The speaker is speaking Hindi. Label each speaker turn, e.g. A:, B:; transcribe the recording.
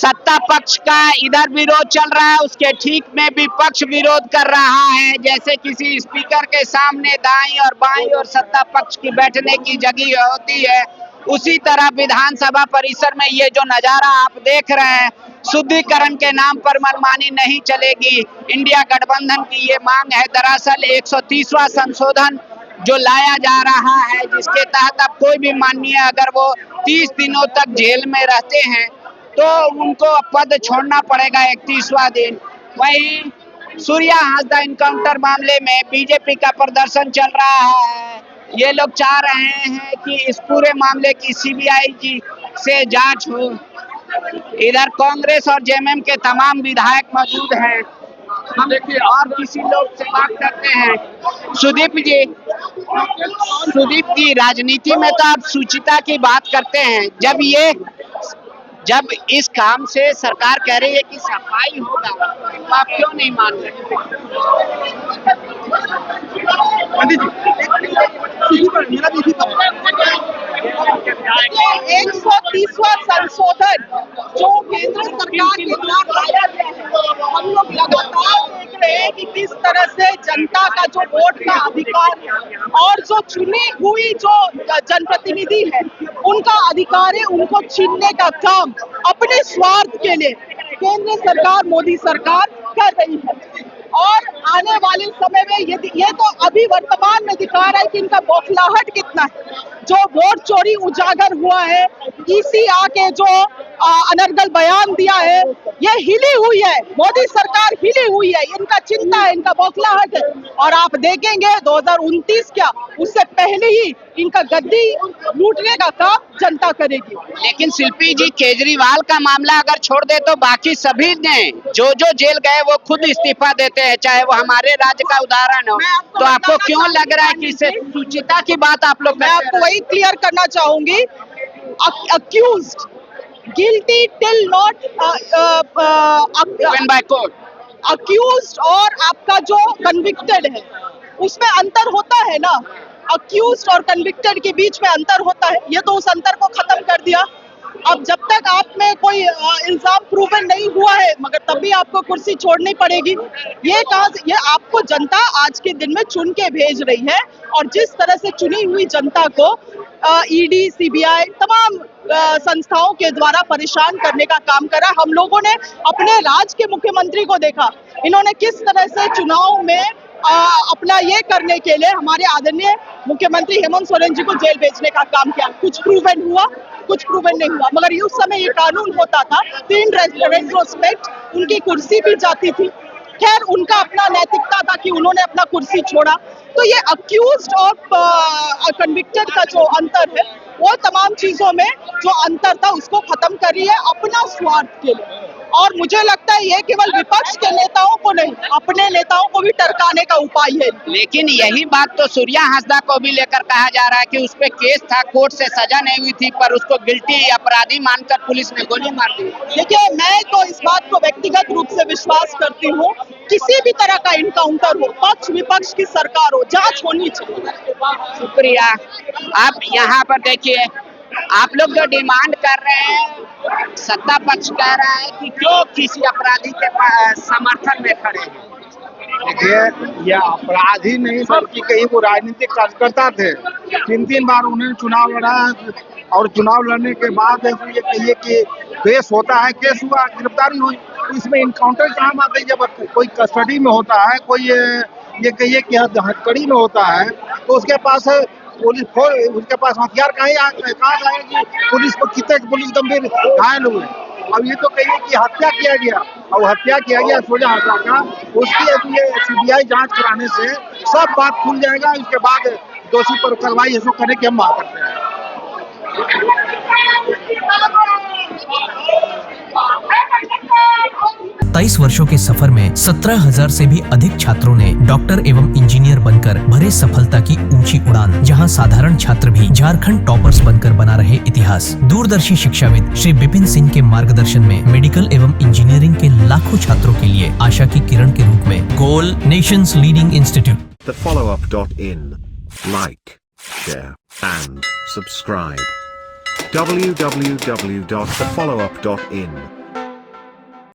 A: सत्ता पक्ष का इधर विरोध चल रहा है, उसके ठीक में विपक्ष विरोध कर रहा है। जैसे किसी स्पीकर के सामने दाईं और बाईं और सत्ता पक्ष की बैठने की जगह होती है, उसी तरह विधानसभा परिसर में ये जो नजारा आप देख रहे हैं, शुद्धिकरण के नाम पर मनमानी नहीं चलेगी। इंडिया गठबंधन की ये मांग है। दरअसल 130वां संशोधन जो लाया जा रहा है, जिसके तहत अब कोई भी माननीय अगर वो 30 दिनों तक जेल में रहते हैं तो उनको पद छोड़ना पड़ेगा 31वां दिन। वहीं सूर्या हासदा इनकाउंटर मामले में बीजेपी का प्रदर्शन चल रहा है। ये लोग चाह रहे हैं कि इस पूरे मामले की सीबीआई से जांच हो। इधर कांग्रेस और जेएमएम के तमाम विधायक मौजूद हैं। हम देखिए और किसी लोग से बात करते हैं। सुदीप जी, राजनीति में तो आप सुचिता की बात करते हैं। जब इस काम से सरकार कह रही है कि सफाई होगा, तो आप क्यों नहीं मान रहे?
B: 130वां संशोधन जो केंद्र सरकार के द्वारा लाया गया है, हम लोग लगातार देख रहे हैं कि किस तरह से जनता का जो वोट का अधिकार है और जो चुनी हुई जो जनप्रतिनिधि है उनका अधिकार है, उनको छीनने का काम अपने स्वार्थ के लिए केंद्र सरकार, मोदी सरकार कर रही है। और आने वाले समय में ये तो अभी वर्तमान में दिखा रहा है कि इनका बौखलाहट कितना है। जो वोट चोरी उजागर हुआ है, ईसी आके जो अनर्गल बयान दिया है, ये हिली हुई है, मोदी सरकार हिली हुई है, इनका चिंता है, इनका बौखलाहट है। और आप देखेंगे 2029 क्या, उससे पहले ही इनका गद्दी लूटने का काम जनता करेगी।
A: लेकिन शिल्पी जी, केजरीवाल का मामला अगर छोड़ दे तो बाकी सभी ने जो जेल गए वो खुद इस्तीफा देते हैं, चाहे वो हमारे राज्य का उदाहरण हो। तो आपको क्यों लग रहा है कि सिर्फ सुचिता की बात आप लोग?
B: मैं आपको वही क्लियर करना चाहूंगी, accused guilty till not
A: by court,
B: accused और आपका जो कन्विक्टेड है उसमें अंतर होता है ना। अक्यूज्ड और कन्विक्टेड के बीच में अंतर होता है, ये तो उस अंतर को खत्म कर दिया। अब जब तक आप में कोई इल्जाम प्रूवन नहीं हुआ है, मगर तब भी आपको कुर्सी छोड़नी पड़ेगी। ये आपको जनता आज के दिन में चुन के भेज रही है, और जिस तरह से चुनी हुई जनता को ईडी, सीबीआई तमाम संस्थाओं के द्वारा परेशान करने का काम करा। हम लोगों ने अपने राज्य के मुख्यमंत्री को देखा, इन्होंने किस तरह से चुनाव में अपना ये करने के लिए हमारे आदरणीय मुख्यमंत्री हेमंत सोरेन जी को जेल भेजने का काम किया। कुछ प्रूवन हुआ, कुछ प्रूवन नहीं हुआ, मगर उस समय ये कानून होता था तो इन रेट्रोस्पेक्ट उनकी कुर्सी भी जाती थी। खैर, उनका अपना नैतिकता था कि उन्होंने अपना कुर्सी छोड़ा। तो ये अक्यूज्ड और कन्विक्टेड का जो अंतर है, वो तमाम चीजों में जो अंतर था उसको खत्म कर रही है अपना स्वार्थ के लिए। और मुझे लगता है ये केवल विपक्ष के नेताओं को नहीं, अपने नेताओं को भी टरकाने का उपाय है।
A: लेकिन यही बात तो सूर्या हासदा को भी लेकर कहा जा रहा है कि उस पे केस था, कोर्ट से सजा नहीं हुई थी, पर उसको गिल्टी अपराधी मानकर पुलिस ने गोली मार दी।
B: देखिए, मैं तो इस बात को व्यक्तिगत रूप से विश्वास करती हूँ, किसी भी तरह का इनकाउंटर हो, पक्ष विपक्ष की सरकार हो, जांच होनी चाहिए।
A: शुक्रिया। आप यहाँ पर देखिए, आप लोग जो डिमांड कर रहे हैं, सत्ता पक्ष कह रहा है कि क्यों किसी अपराधी के समर्थन में खड़े हैं।
C: देखिए, ये अपराधी नहीं बल्कि कहीं वो राजनीतिक कार्यकर्ता थे। 3 बार उन्होंने चुनाव लड़ा, और चुनाव लड़ने के बाद ये कहिए कि केस होता है, केस हुआ, गिरफ्तारी हुई, तो इसमें इनकाउंटर कहाँ बात है। जब कोई कस्टडी में होता है, कोई ये कहिए कि हथकड़ी में होता है, तो उसके पास उसके पास हथियार कहाँ जाएगी। पुलिस को कितने पुलिस गंभीर घायल हुए। अब ये तो कहिए कि हत्या किया गया, और हत्या किया गया सूर्या हासदा का, उसकी सीबीआई जांच कराने से सब बात खुल जाएगा। इसके बाद दोषी पर कार्रवाई ऐसा करने की हम मांग करते हैं।
D: 23 वर्षों के सफर में 17,000 से भी अधिक छात्रों ने डॉक्टर एवं इंजीनियर बनकर भरे सफलता की ऊंची उड़ान। जहां साधारण छात्र भी झारखंड टॉपर्स बनकर बना रहे इतिहास। दूरदर्शी शिक्षाविद श्री विपिन सिंह के मार्गदर्शन में मेडिकल एवं इंजीनियरिंग के लाखों छात्रों के लिए आशा की किरण के रूप में goal nations leading institute.
E: TheFollowUp.in. Like, share and subscribe. www.thefollowup.in